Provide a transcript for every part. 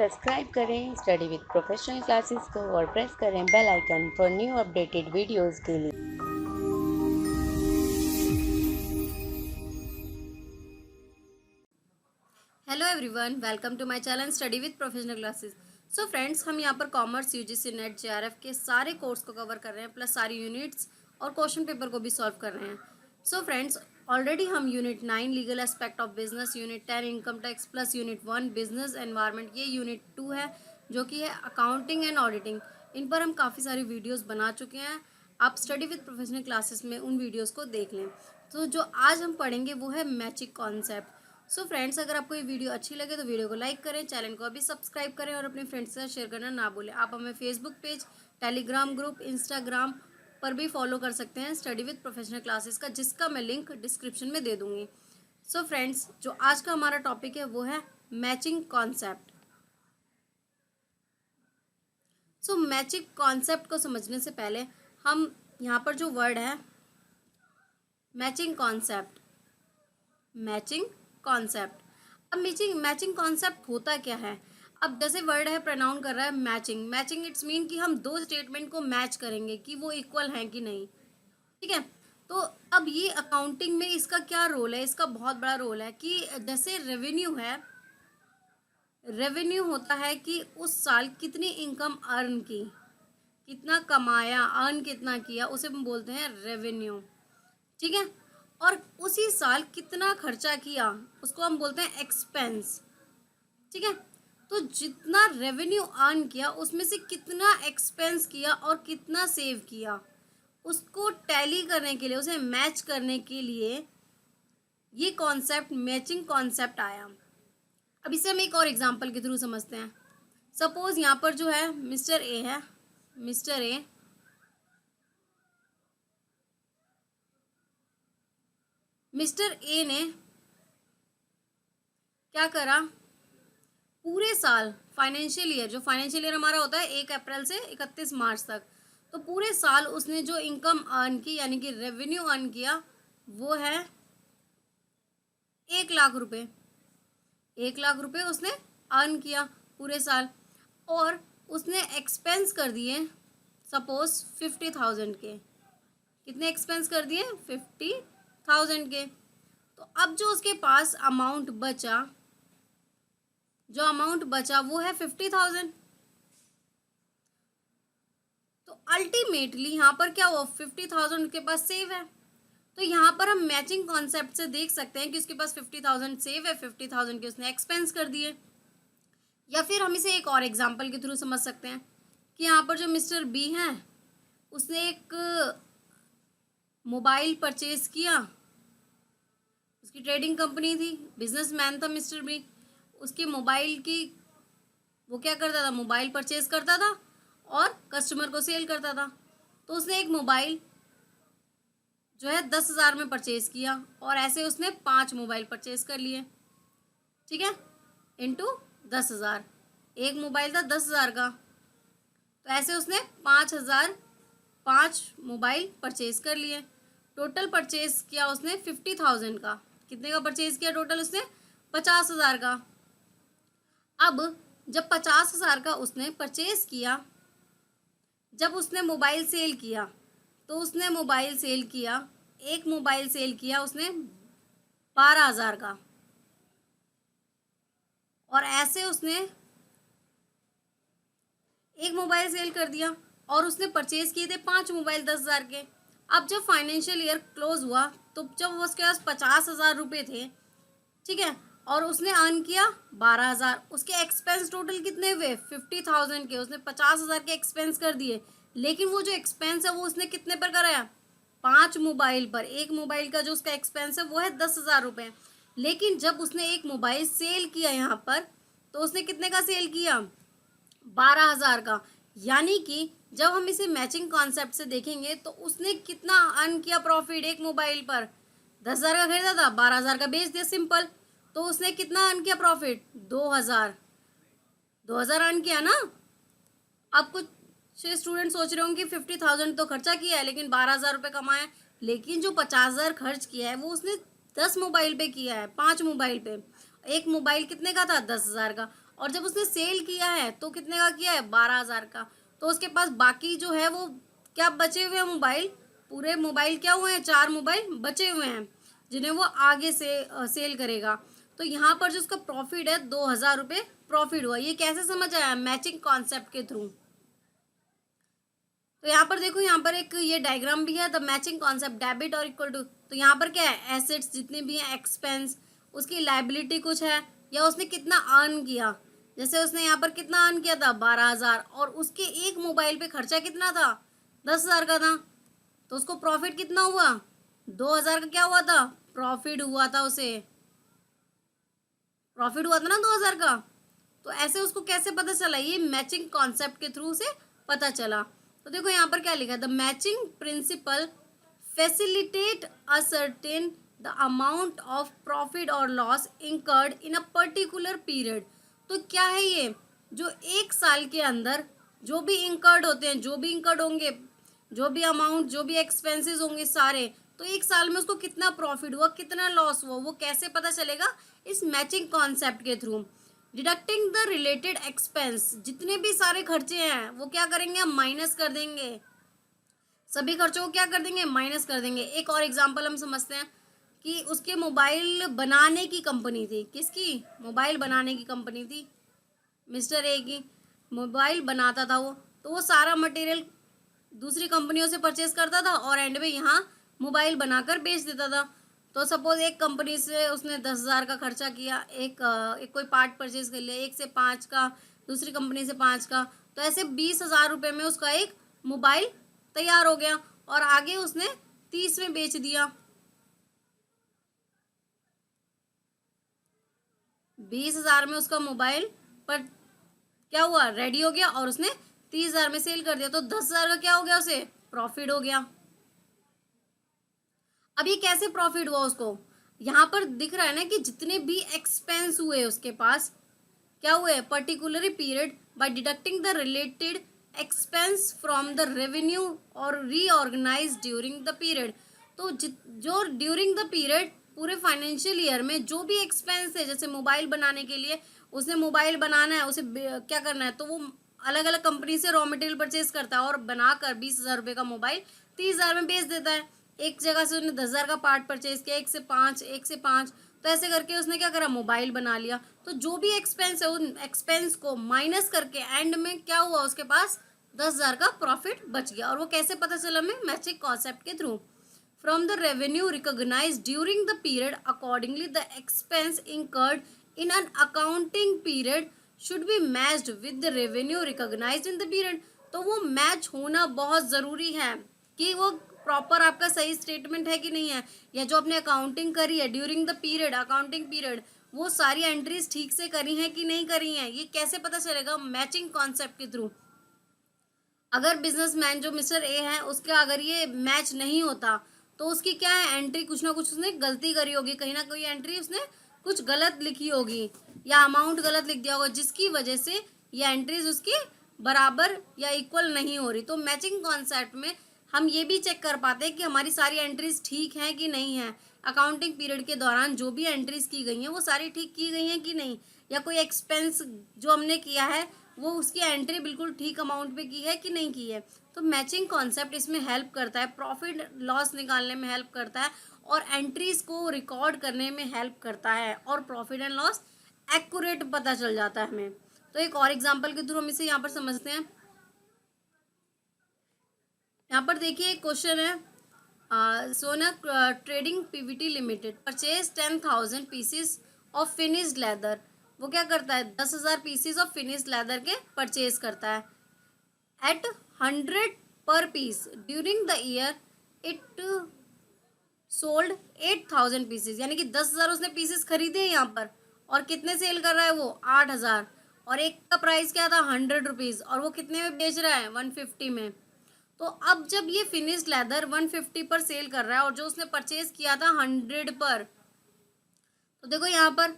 Subscribe करें study with professional classes को और प्रेस करें bell icon for new updated videos के लिए। Hello everyone, welcome to my channel study with professional classes. So friends, हम यहाँ पर कॉमर्स, यूजीसी नेट, जेआरएफ के सारे कोर्स को कवर कर रहे हैं, प्लस सारी यूनिट्स और क्वेश्चन पेपर को भी सॉल्व कर रहे हैं। सो फ्रेंड्स, ऑलरेडी हम unit 9 legal aspect of business, unit 10 income tax, plus unit 1 business environment, ये यूनिट 2 है जो कि है अकाउंटिंग एंड ऑडिटिंग। इन पर हम काफ़ी सारी वीडियोज़ बना चुके हैं। आप स्टडी विद प्रोफेशनल क्लासेस में उन वीडियोज़ को देख लें। तो जो आज हम पढ़ेंगे वो है मैचिंग कॉन्सेप्ट। सो फ्रेंड्स, अगर आपको ये वीडियो अच्छी लगे तो वीडियो को लाइक करें, चैनल को अभी सब्सक्राइब करें और अपने फ्रेंड्स के साथ शेयर करना ना भूलें। आप हमें Facebook page, Telegram group, Instagram पर भी फॉलो कर सकते हैं स्टडी विद प्रोफेशनल क्लासेस का, जिसका मैं लिंक डिस्क्रिप्शन में दे दूँगी। सो फ्रेंड्स, जो आज का हमारा टॉपिक है वो है मैचिंग कॉन्सेप्ट। सो मैचिंग कॉन्सेप्ट को समझने से पहले हम यहाँ पर जो वर्ड है मैचिंग कॉन्सेप्ट, मैचिंग कॉन्सेप्ट। अब मैचिंग कॉन्सेप्ट होता क्या है? अब जैसे वर्ड है प्रोनाउन कर रहा है मैचिंग, मैचिंग इट्स मीन कि हम दो स्टेटमेंट को मैच करेंगे कि वो इक्वल हैं कि नहीं। ठीक है, तो अब ये अकाउंटिंग में इसका क्या रोल है? इसका बहुत बड़ा रोल है कि जैसे रेवेन्यू है, रेवेन्यू होता है कि उस साल कितनी इनकम अर्न की, कितना कमाया, अर्न कितना किया, उसे हम बोलते हैं रेवेन्यू। ठीक है, और उसी साल कितना खर्चा किया उसको हम बोलते हैं एक्सपेंस। ठीक है, तो जितना रेवेन्यू अर्न किया उसमें से कितना एक्सपेंस किया और कितना सेव किया, उसको टैली करने के लिए, उसे मैच करने के लिए ये कॉन्सेप्ट मैचिंग कॉन्सेप्ट आया। अब इसे हम एक और एग्जांपल के थ्रू समझते हैं। सपोज यहाँ पर जो है मिस्टर ए है, मिस्टर ए ने क्या करा, पूरे साल फाइनेंशियल ईयर, जो फाइनेंशियल ईयर हमारा होता है 1 अप्रैल से 31 मार्च तक, तो पूरे साल उसने जो इनकम अर्न की यानी कि रेवेन्यू अर्न किया वो है 1,00,000 रुपये। 1,00,000 रुपये उसने अर्न किया पूरे साल, और उसने एक्सपेंस कर दिए सपोज 50,000 के। कितने एक्सपेंस कर दिए? 50,000 के। तो अब जो उसके पास अमाउंट बचा, जो अमाउंट बचा वो है 50,000। तो अल्टीमेटली यहाँ पर क्या हुआ, 50,000 उसके पास सेव है। तो यहाँ पर हम मैचिंग कॉन्सेप्ट से देख सकते हैं कि उसके पास 50,000 सेव है, 50,000 के उसने एक्सपेंस कर दिए। या फिर हम इसे एक और एग्जांपल के थ्रू समझ सकते हैं कि यहाँ पर जो मिस्टर बी हैं उसने एक मोबाइल परचेज किया, उसकी ट्रेडिंग कंपनी थी, बिजनेसमैन था मिस्टर बी। उसकी मोबाइल की, वो क्या करता था, मोबाइल परचेज करता था और कस्टमर को सेल करता था। तो उसने एक मोबाइल जो है 10,000 में परचेज किया और ऐसे उसने 5 मोबाइल परचेज कर लिए। ठीक है, इंटू 10,000, एक मोबाइल था 10,000 का, तो ऐसे उसने 5 मोबाइल परचेज कर लिए। टोटल परचेज किया उसने 50,000 का। कितने का परचेज किया टोटल उसने? 50,000 का। अब जब 50,000 का उसने परचेज किया, जब उसने मोबाइल सेल किया, तो उसने मोबाइल सेल किया, एक मोबाइल सेल किया उसने 12,000 का, और ऐसे उसने एक मोबाइल सेल कर दिया और उसने परचेज किए थे 5 मोबाइल 10,000 के। अब जब फाइनेंशियल ईयर क्लोज हुआ तो जब उसके पास 50,000 रुपये थे, ठीक है, और उसने अर्न किया 12,000, उसके एक्सपेंस टोटल कितने हुए? 50,000 के। उसने 50,000 के एक्सपेंस कर दिए, लेकिन वो जो एक्सपेंस है वो उसने कितने पर कराया? 5 मोबाइल पर। एक मोबाइल का जो उसका एक्सपेंस है वो है 10,000 रुपये। लेकिन जब उसने एक मोबाइल सेल किया यहाँ पर, तो उसने कितने का सेल किया? 12,000 का। यानी कि जब हम इसे मैचिंग कॉन्सेप्ट से देखेंगे तो उसने कितना अर्न किया प्रॉफिट? एक मोबाइल पर 10,000 का खरीदा था, 12,000 का बेच दिया, सिंपल। तो उसने कितना अर्न किया प्रॉफिट? 2,000 अर्न किया ना। अब कुछ स्टूडेंट सोच रहे होंगे कि 50,000 तो खर्चा किया है लेकिन 12,000 रुपये कमाया, लेकिन जो 50,000 खर्च किया है वो उसने 10 मोबाइल पे किया है, 5 मोबाइल पे। एक मोबाइल कितने का था? 10,000 का। और जब उसने सेल किया है तो कितने का किया है, 12,000 का। तो उसके पास बाकी जो है वो क्या बचे हुए हैं मोबाइल, पूरे मोबाइल क्या हुए हैं, 4 मोबाइल बचे हुए हैं जिन्हें वो आगे से सेल करेगा। तो यहाँ पर जो उसका प्रॉफिट है 2,000 रुपये प्रॉफिट हुआ। ये कैसे समझ आया, मैचिंग कॉन्सेप्ट के थ्रू। तो यहाँ पर देखो, यहाँ पर एक ये डायग्राम भी है, द मैचिंग कॉन्सेप्ट डेबिट और इक्वल टू। तो यहाँ पर क्या है, एसेट्स जितने भी हैं, एक्सपेंस, उसकी लाइबिलिटी कुछ है, या उसने कितना अर्न किया। जैसे उसने यहाँ पर कितना अर्न किया था, 12,000, और उसके एक मोबाइल पे खर्चा कितना था, 10,000 का था। तो उसको प्रॉफिट कितना हुआ, 2,000 का क्या हुआ था, प्रॉफिट हुआ था, उसे प्रॉफिट हुआ था ना 2,000 का। तो ऐसे उसको कैसे पता चला, ये मैचिंग कॉन्सेप्ट के थ्रू से पता चला। तो देखो यहाँ पर क्या लिखा है, the matching principle facilitate ascertain the amount of profit और loss incurred in a particular period. तो क्या है ये, जो एक साल के अंदर जो भी इंकर्ड होते हैं, जो भी इंकर्ड होंगे, जो भी अमाउंट, जो भी एक्सपेंसेस होंगे सारे, तो एक साल में उसको कितना प्रॉफिट हुआ, कितना लॉस हुआ, वो कैसे पता चलेगा, इस मैचिंग कॉन्सेप्ट के through. Deducting the related expense, जितने भी सारे खर्चे हैं वो क्या करेंगे, हम माइनस कर देंगे, सभी खर्चों को क्या कर देंगे, माइनस कर देंगे। एक और एग्जांपल हम समझते हैं कि उसके मोबाइल बनाने की कंपनी थी, किसकी, मोबाइल बनाने की कंपनी थी, मिस्टर ए की, मोबाइल बनाता था वो। तो वो सारा मटेरियल दूसरी कंपनियों से परचेज करता था और एंड में यहाँ मोबाइल बनाकर बेच देता था। तो सपोज एक कंपनी से उसने 10,000 का खर्चा किया, एक कोई पार्ट परचेज कर लिया, एक से 5 का, दूसरी कंपनी से 5 का, तो ऐसे 20,000 रुपये में उसका एक मोबाइल तैयार हो गया, और आगे उसने 30 में बेच दिया। 20,000 में उसका मोबाइल पर क्या हुआ, रेडी हो गया, और उसने 30,000 में सेल कर दिया, तो 10,000 का क्या हो गया, उसे प्रॉफिट हो गया। अब ये कैसे प्रॉफिट हुआ उसको, यहाँ पर दिख रहा है ना कि जितने भी एक्सपेंस हुए उसके पास, क्या हुए, particular period, by deducting the related expense from the revenue और रीऑर्गेनाइज ड्यूरिंग द पीरियड। तो जो ड्यूरिंग द पीरियड पूरे फाइनेंशियल ईयर में जो भी एक्सपेंस है, जैसे मोबाइल बनाने के लिए उसने मोबाइल बनाना है, उसे क्या करना है, तो वो अलग अलग कंपनी से रॉ मटेरियल परचेज करता है और बनाकर 20,000 रुपये का मोबाइल 30,000 में बेच देता है। एक जगह से उसने 10,000 का पार्ट परचेज किया, एक से 5, एक से 5, तो ऐसे करके उसने क्या करा, मोबाइल बना लिया। तो जो भी एक्सपेंस है उन एक्सपेंस को माइनस करके एंड में क्या हुआ, उसके पास 10,000 का प्रॉफिट बच गया। और वो कैसे पता चला हमें, मैचिंग कॉन्सेप्ट के through. From the revenue recognized during the period accordingly the expense incurred in an accounting period should be matched with the revenue recognized in the period. तो वो मैच होना बहुत ज़रूरी है कि वो प्रॉपर आपका सही स्टेटमेंट है कि नहीं है, या जो आपने अकाउंटिंग करी है during the period, accounting period, वो सारी एंट्रीज ठीक से करी हैं कि नहीं करी हैं। ये कैसे पता चलेगा, मैचिंग कॉन्सेप्ट के थ्रू। अगर बिजनेसमैन जो मिस्टर ए है उसका अगर ये मैच नहीं होता, तो उसकी क्या है, एंट्री कुछ ना कुछ उसने गलती करी होगी, कहीं ना कोई एंट्री उसने कुछ गलत लिखी होगी, या अमाउंट गलत लिख दिया होगा, जिसकी वजह से ये एंट्रीज उसकी बराबर या इक्वल नहीं हो रही। तो मैचिंग कॉन्सेप्ट में हम ये भी चेक कर पाते हैं कि हमारी सारी एंट्रीज ठीक हैं कि नहीं है, अकाउंटिंग पीरियड के दौरान जो भी एंट्रीज की गई हैं वो सारी ठीक की गई हैं कि नहीं, या कोई एक्सपेंस जो हमने किया है वो उसकी एंट्री बिल्कुल ठीक अमाउंट पे की है कि नहीं की है। तो मैचिंग कॉन्सेप्ट इसमें हेल्प करता है, प्रॉफिट लॉस निकालने में हेल्प करता है, और एंट्रीज को रिकॉर्ड करने में हेल्प करता है, और प्रॉफिट एंड लॉस एक्यूरेट पता चल जाता है हमें। तो एक और एग्जांपल के थ्रू हम इसे यहाँ पर समझते हैं। यहाँ पर देखिए एक क्वेश्चन है, Sona trading PVT limited purchase 10,000 pieces of finished leather. वो क्या करता है, 10,000 पीसीस ऑफ फिनिश्ड लेदर के परचेज करता है at 100 per piece. During the year it sold 8,000 pieces, यानी कि 10,000 उसने पीसेस खरीदे यहाँ पर, और कितने सेल कर रहा है वो, 8,000, और एक का प्राइस क्या था, 100 रुपीज़, और वो कितने में बेच रहा है, 150 में। तो अब जब ये फिनिश्ड लेदर 150 पर सेल कर रहा है और जो उसने परचेज किया था 100 पर, तो देखो यहाँ पर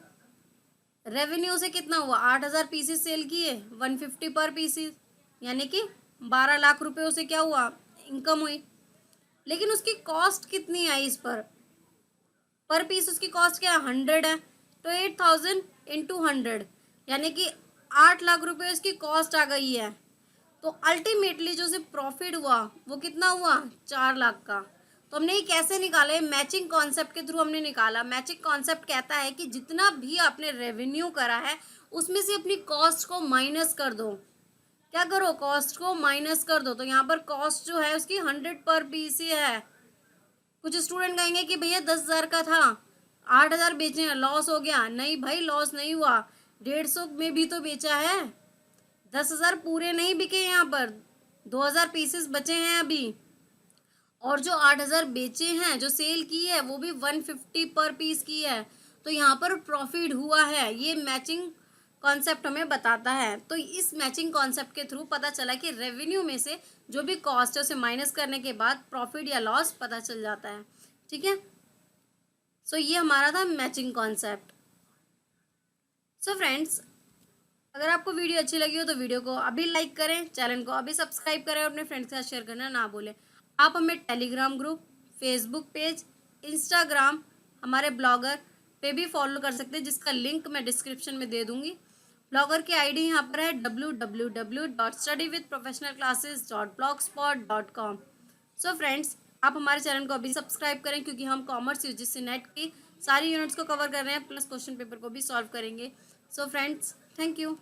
रेवेन्यू से कितना हुआ, 8,000 पीसेस सेल किए, 150 पर पीसेस, यानी कि 12 लाख रुपए उसे क्या हुआ, इनकम हुई। लेकिन उसकी कॉस्ट कितनी आई इस पर पीस उसकी कॉस्ट क्या है, 100 है। तो 8,000 इंटू 100, यानी कि 8 लाख रुपए उसकी कॉस्ट आ गई है, तो अल्टीमेटली जो उसे प्रॉफिट हुआ वो कितना हुआ, 4 लाख का। तो हमने ये कैसे निकाला है, मैचिंग कॉन्सेप्ट के थ्रू हमने निकाला। मैचिंग कॉन्सेप्ट कहता है कि जितना भी आपने रेवेन्यू करा है उसमें से अपनी कॉस्ट को माइनस कर दो। क्या करो, कॉस्ट को माइनस कर दो। तो यहाँ पर कॉस्ट जो है उसकी 100 पर पीस ही है। कुछ स्टूडेंट कहेंगे कि भैया 10,000 का था, 8,000 बेचे हैं, लॉस हो गया। नहीं भाई, लॉस नहीं हुआ, 150 में भी तो बेचा है। 10,000 पूरे नहीं बिके यहाँ पर, 2,000 पीसेस बचे हैं अभी। और जो 8,000 बेचे हैं, जो सेल की है, वो भी 150 पर पीस की है। तो यहाँ पर प्रॉफिट हुआ है। ये मैचिंग कॉन्सेप्ट हमें बताता है। तो इस मैचिंग कॉन्सेप्ट के थ्रू पता चला कि रेवेन्यू में से जो भी कॉस्ट है उसे माइनस करने के बाद प्रॉफिट या लॉस पता चल जाता है। ठीक है, सो ये हमारा था मैचिंग कॉन्सेप्ट। सो फ्रेंड्स, अगर आपको वीडियो अच्छी लगी हो तो वीडियो को अभी लाइक करें, चैनल को अभी सब्सक्राइब करें और अपने फ्रेंड्स के साथ शेयर करना ना भूलें। आप हमें Telegram group, Facebook page, Instagram, हमारे ब्लॉगर पे भी फॉलो कर सकते हैं, जिसका लिंक मैं डिस्क्रिप्शन में दे दूंगी। ब्लॉगर की आईडी यहाँ पर है www.studywithprofessionalclasses.blogspot.com। सो फ्रेंड्स, आप हमारे चैनल को अभी सब्सक्राइब करें, क्योंकि हम कॉमर्स यूजीसी नेट की सारी यूनिट्स को कवर कर रहे हैं, प्लस क्वेश्चन पेपर को भी सॉल्व करेंगे। So friends, thank you.